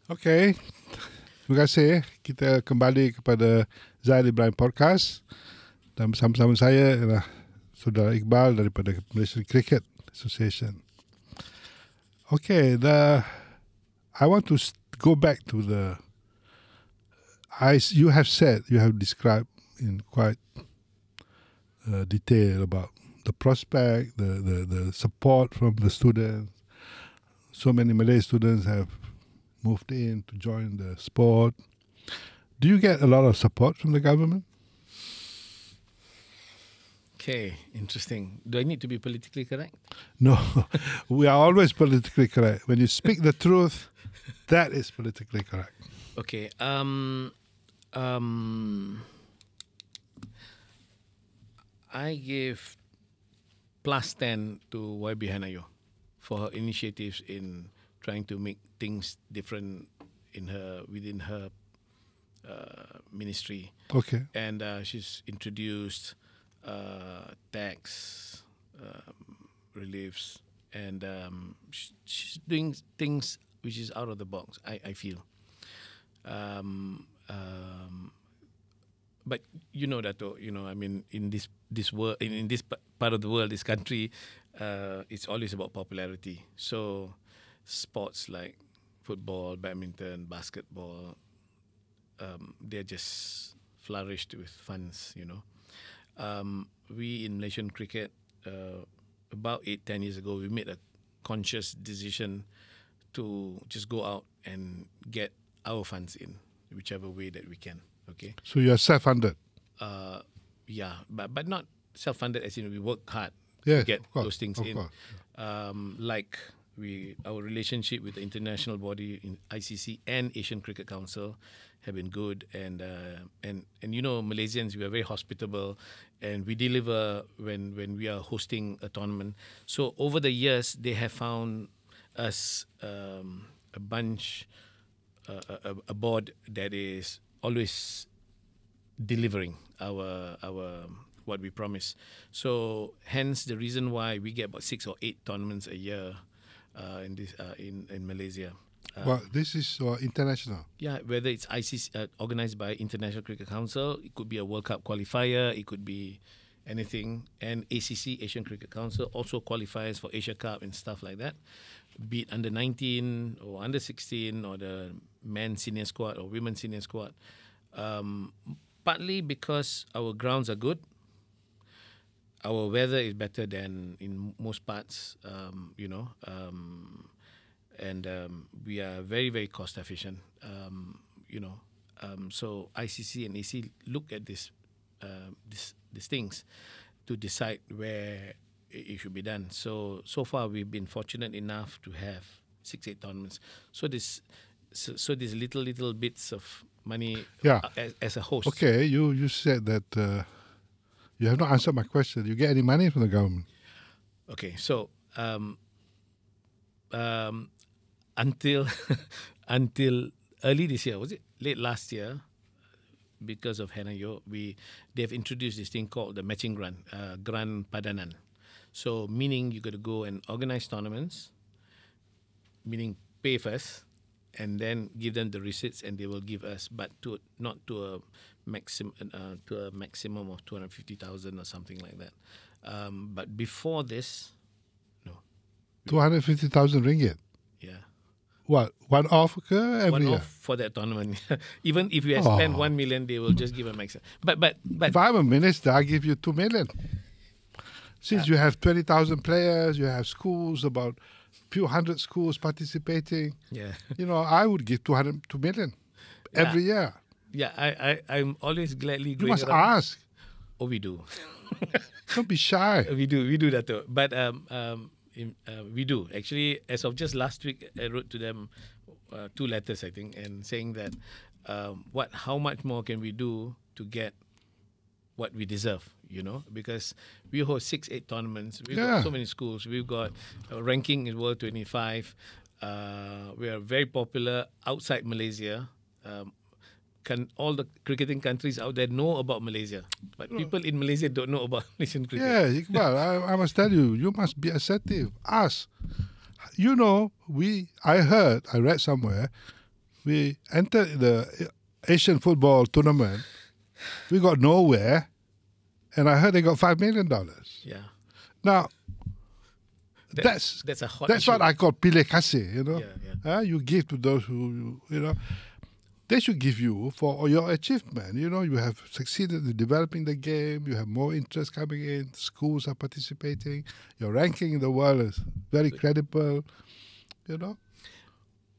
Okey. Terima kasih. Kita kembali kepada Zaid Ibrahim Podcast dan bersama-sama saya ialah Saudara Iqbal daripada Malaysian Cricket Association. Okay, I want to go back to you have described in quite detail about the prospect, the support from the students. So many Malay students have moved in to join the sport. Do you get a lot of support from the government? Okay, interesting. Do I need to be politically correct? No, we are always politically correct. When you speak the truth, that is politically correct. Okay. I give +10 to YB Hanayo for her initiatives in trying to make things different within her ministry. Okay. And she's introduced tax reliefs, and she's doing things which is out of the box, I feel. But you know that, I mean, in this world, in this part of the world, this country, it's always about popularity. So sports like football, badminton, basketball, they're just flourished with funds, We in Malaysian cricket, about 8-10 years ago, we made a conscious decision to just go out and get our funds in whichever way that we can. Okay. So you are self-funded? Yeah, but not self-funded as in we work hard Yes, to get of course, those things of in. course. Like our relationship with the international body in ICC and Asian Cricket Council have been good, and Malaysians, we are very hospitable, and we deliver when we are hosting a tournament. So over the years, they have found us a board that is always delivering our what we promise. So hence the reason why we get about 6 or 8 tournaments a year in Malaysia. Well, this is international. Yeah, whether it's ICC organized by International Cricket Council, it could be a World Cup qualifier, it could be anything, and ACC, Asian Cricket Council, also qualifies for Asia Cup and stuff like that, be it under 19 or under 16 or the men's senior squad or women's senior squad. Partly because our grounds are good, our weather is better than in most parts, and we are very, very cost efficient, so ICC and AC look at these things to decide where it should be done. So far we've been fortunate enough to have 6-8 tournaments. So these little bits of money, Yeah. as a host. Okay, you said that you have not answered my question. Do you get any money from the government? Okay, so until early this year, was it late last year? Because of Hanayo, they've introduced this thing called the matching grant, grant padanan. So meaning you got to go and organize tournaments, meaning pay first, and then give them the receipts, and they will give us, but not to a maximum of 250,000 or something like that. But before this, no. 250,000 ringgit. Yeah. What, one off every One year? off for that tournament. Even if you spend 1 million, they will just give a maximum. But If I'm a minister, I give you 2 million. Since you have 20,000 players, you have schools, about few hundred schools participating. yeah. I would give 2 million every year. Yeah, I'm always gladly You going must around. ask. Oh, we do. Don't be shy. We do that too. But we do. Actually, as of just last week, I wrote to them 2 letters, I think, and saying that how much more can we do to get what we deserve, because we host 6-8 tournaments. We've got so many schools. We've got a ranking in World 25. We are very popular outside Malaysia. All the cricketing countries out there know about Malaysia, but people in Malaysia don't know about Malaysian cricket. Yeah, Iqbal, I must tell you, you must be assertive. Ask. I read somewhere, we entered the Asian football tournament. We got nowhere, and I heard they got $5 million. Yeah. Now, that's a hot that's issue. what I call pilih kasih, you know. Yeah. You give to those who, you know, they should give you for your achievement. You know, you have succeeded in developing the game. You have more interest coming in. Schools are participating. Your ranking in the world is very credible. You know.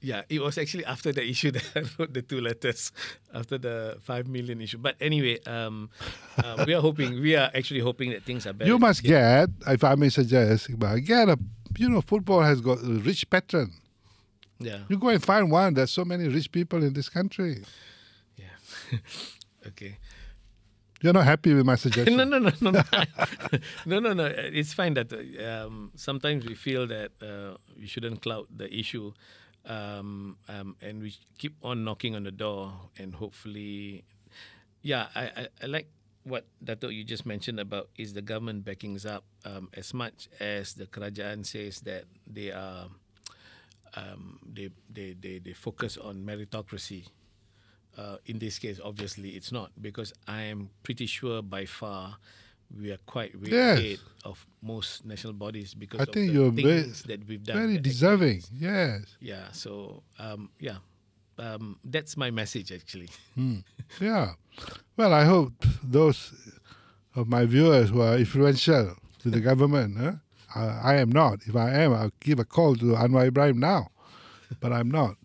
Yeah, it was actually after the issue that I wrote the 2 letters, after the 5 million issue. But anyway, we are actually hoping that things are better. You must get, if I may suggest, get a, you know, football has got a rich patron. Yeah. You go and find one. There's so many rich people in this country. Yeah. Okay. You're not happy with my suggestion? No. No. It's fine that sometimes we feel that we shouldn't cloud the issue. And we keep on knocking on the door, and hopefully, yeah, I like what Dato' you just mentioned about is the government backing us up, as much as the kerajaan says that they are they focus on meritocracy. In this case, obviously, it's not, because I am pretty sure by far we are quite way ahead of most national bodies because I of think the you're things that we've done. Very deserving, yes. Yeah, so, that's my message, actually. Yeah. Well, I hope those of my viewers who are influential to the government, I am not. If I am, I'll give a call to Anwar Ibrahim now. But I'm not.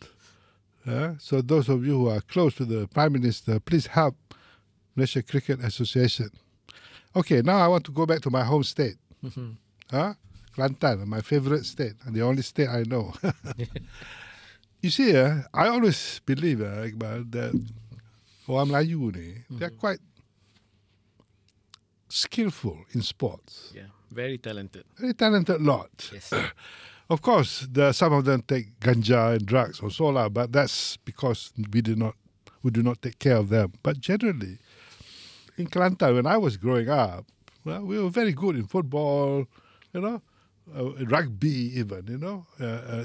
So those of you who are close to the Prime Minister, please help Malaysia Cricket Association. Okay, now I want to go back to my home state. Kelantan, my favorite state, and the only state I know. You see, I always believe, Iqbal, that orang Melayu ni, they're quite skillful in sports. Yeah, very talented. Very talented lot. Yes. Of course, some of them take ganja and drugs or so lah, but that's because we do not take care of them. But generally, in Kelantan, when I was growing up, well, we were very good in football, you know, rugby even, you know.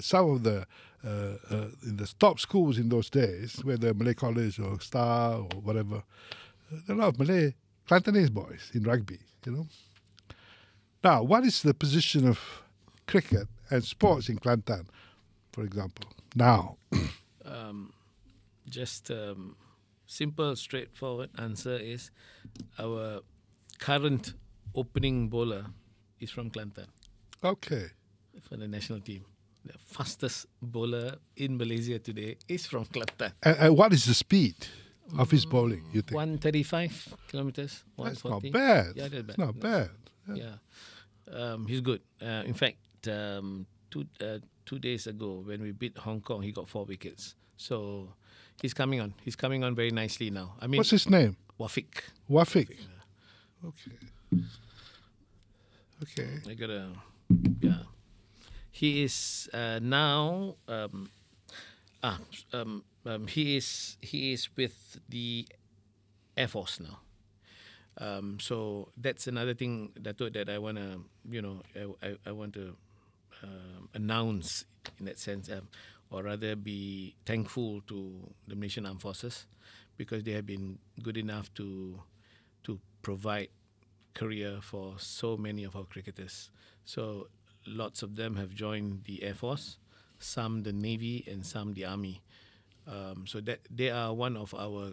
Some of the in the top schools in those days, whether Malay College or Star or whatever, a lot of Malay Kelantanese boys in rugby, you know. Now, what is the position of cricket and sports in Kelantan, for example, now? Just simple, straightforward answer is our current opening bowler is from Kelantan. Okay. For the national team. The fastest bowler in Malaysia today is from Kelantan. And what is the speed of his bowling, you think? 135 kilometers. That's 140. not bad. Yeah, that's bad. It's not bad. Yeah. He's good. In fact, 2 days ago when we beat Hong Kong, he got 4 wickets. So he's coming on. He's coming on very nicely now. I mean, What's his name? Wafiq. Wafiq. Okay. I gotta, yeah. He is now. He is with the Air Force now. So that's another thing that I wanna, I want to announce in that sense, or rather be thankful to the Malaysian Armed Forces, because they have been good enough to provide career for so many of our cricketers. So lots of them have joined the Air Force, some the Navy and some the Army. So that they are one of our,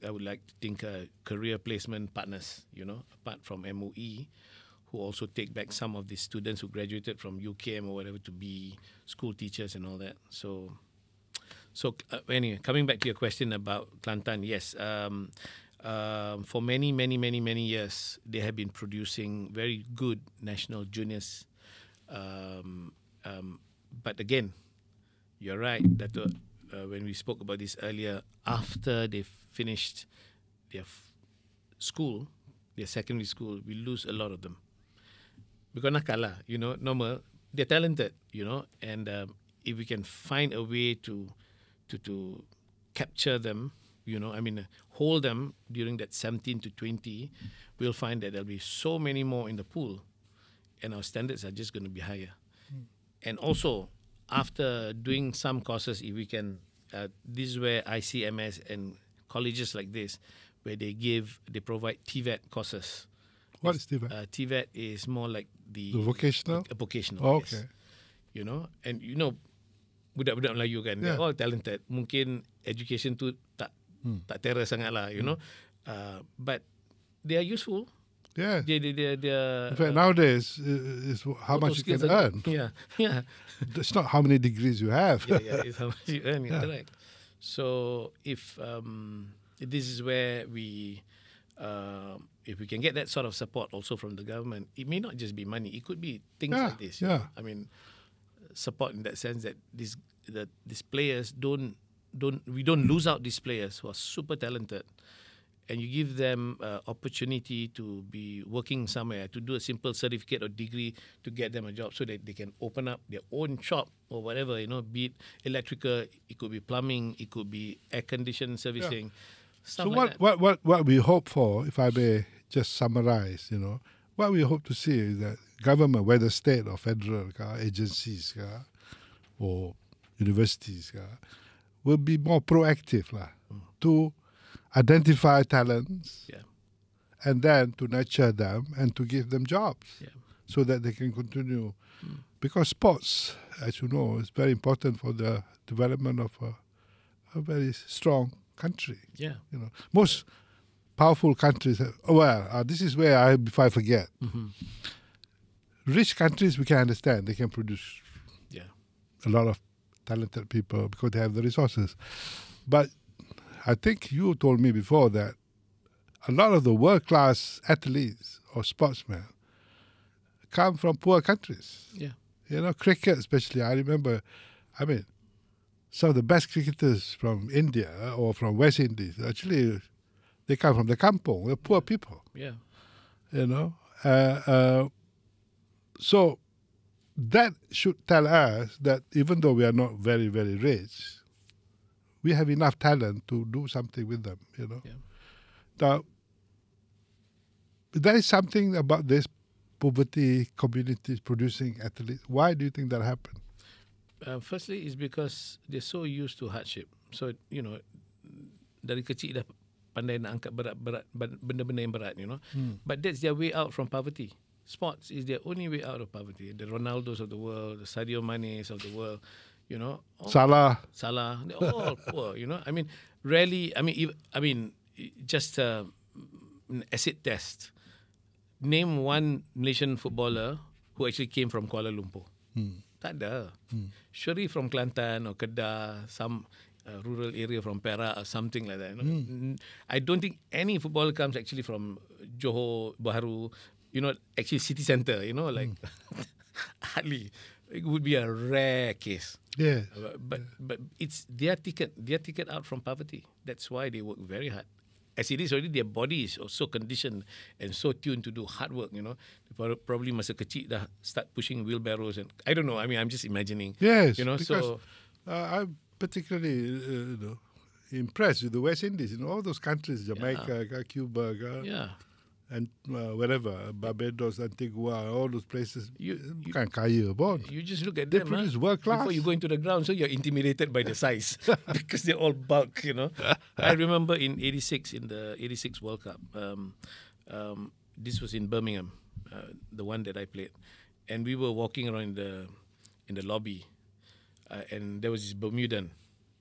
I would like to think, career placement partners, apart from MOE, who also take back some of the students who graduated from UKM or whatever to be school teachers and all that. So anyway, coming back to your question about Kelantan, yes, for many years, they have been producing very good national juniors. But again, you're right that when we spoke about this earlier, after they finished their school, their secondary school, we lose a lot of them. Because nakala, normal, they're talented, and if we can find a way to capture them, hold them during that 17 to 20, we'll find that there'll be so many more in the pool, and our standards are just going to be higher. And also, after doing some courses, if we can this is where ICMS and colleges like this, where they provide TVET courses. What is TVET? TVET is more like the vocational? Vocational, Oh, yes. okay. You know, and you know, budak-budak Melayu kan, they're all talented. Mungkin education tu tak terror sangat lah, you know. But they are useful. Yeah. They're In fact, nowadays, is how much you can earn. Yeah. It's not how many degrees you have. It's how much you earn, correct. So if this is where if we can get that sort of support also from the government, it may not just be money. It could be things like this. Yeah. I mean, support in that sense that these players we don't lose out these players who are super talented, and you give them opportunity to be working somewhere, to do a simple certificate or degree to get them a job so that they can open up their own shop or whatever, you know, be it electrical, it could be plumbing, it could be air conditioned servicing. So what we hope for, if I may just summarize, you know, what we hope to see is that government, whether state or federal agencies or universities, will be more proactive to identify talents and then to nurture them and to give them jobs so that they can continue. Because sports, as you know, is very important for the development of a very strong country. Yeah. You know, most powerful countries, this is where if I forget. Rich countries, we can understand. They can produce a lot of talented people because they have the resources. But I think you told me before that a lot of the world-class athletes or sportsmen come from poor countries. Yeah. You know, cricket especially. I remember, some of the best cricketers from India or from West Indies, actually, they come from the kampong. They're poor people. Yeah. You know. So that should tell us that even though we are not very, very rich, we have enough talent to do something with them, you know. Yeah. Now, there is something about this poverty communities producing athletes. Why do you think that happened? Firstly, it's because they're so used to hardship. So, you know, dari kecil dah pandai nak angkat berat-berat, benda-benda yang berat, you know. But that's their way out from poverty. Sports is their only way out of poverty. The Ronaldos of the world, the Sadio Manes of the world, you know. Salah, they're all poor, you know. I mean, rarely, just an acid test. Name one Malaysian footballer who actually came from Kuala Lumpur. Tak ada. Surely from Kelantan or Kedah, some rural area from Perak or something like that. You know? I don't think any footballer comes actually from Johor, Baharu, you know, actually city centre, you know, like hardly. It would be a rare case. Yeah. But it's their ticket out from poverty. That's why they work very hard. As it is already, their body is so conditioned and so tuned to do hard work, you know. Probably masa kecil dah start pushing wheelbarrows and I don't know. I mean, I'm just imagining. Yes. You know, because, I'm particularly impressed with the West Indies. You know, all those countries, Jamaica, Cuba, and wherever, Barbados, Antigua, all those places, you can't kaya about. You just look at they them. produce world class. Before you go into the ground, so you're intimidated by the size because they're all bulk, you know. I remember in '86, in the '86 World Cup, this was in Birmingham, the one that I played, and we were walking around in the lobby, and there was this Bermudan,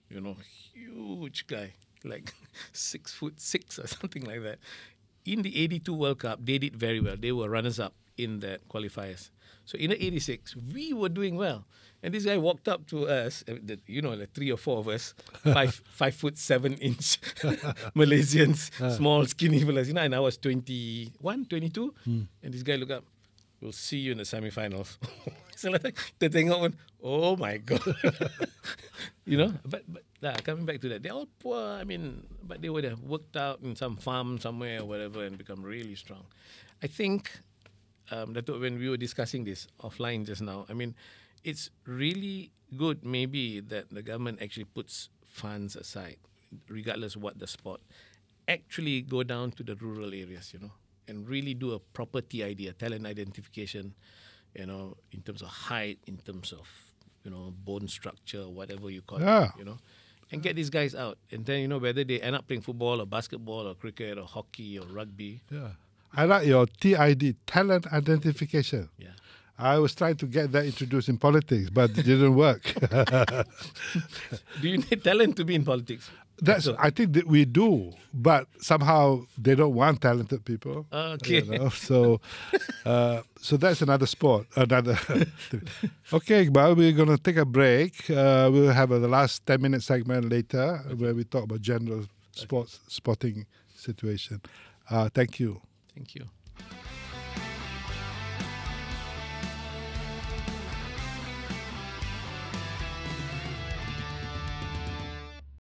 you know, huge guy, like 6'6" or something like that. In the '82 World Cup, they did very well. They were runners-up in the qualifiers. So in the '86, we were doing well. And this guy walked up to us, you know, like 3 or 4 of us, 5'7" Malaysians, small, skinny fellas, you know, and I was 21, 22. And this guy looked up, "We'll see you in the semi-finals." So like, kita tengok, oh my God. You know, but coming back to that, they're all poor. I mean, but they would have worked out in some farm somewhere or whatever and become really strong. I think, Datuk, when we were discussing this offline just now, I mean, it's really good maybe that the government actually puts funds aside, regardless of what the sport, actually go down to the rural areas, you know, and really do a proper TID, a talent identification, you know, in terms of height, in terms of, you know, bone structure, whatever you call it, you know, and get these guys out. And then, whether they end up playing football or basketball or cricket or hockey or rugby. Yeah. I like your TID, talent identification. Yeah. I was trying to get that introduced in politics, but it didn't work. Do you need talent to be in politics? I think that we do, but somehow they don't want talented people. Okay. So that's another sport. Okay, Iqbal, we're going to take a break. We'll have the last 10-minute segment later where we talk about general sporting situation. Thank you. Thank you.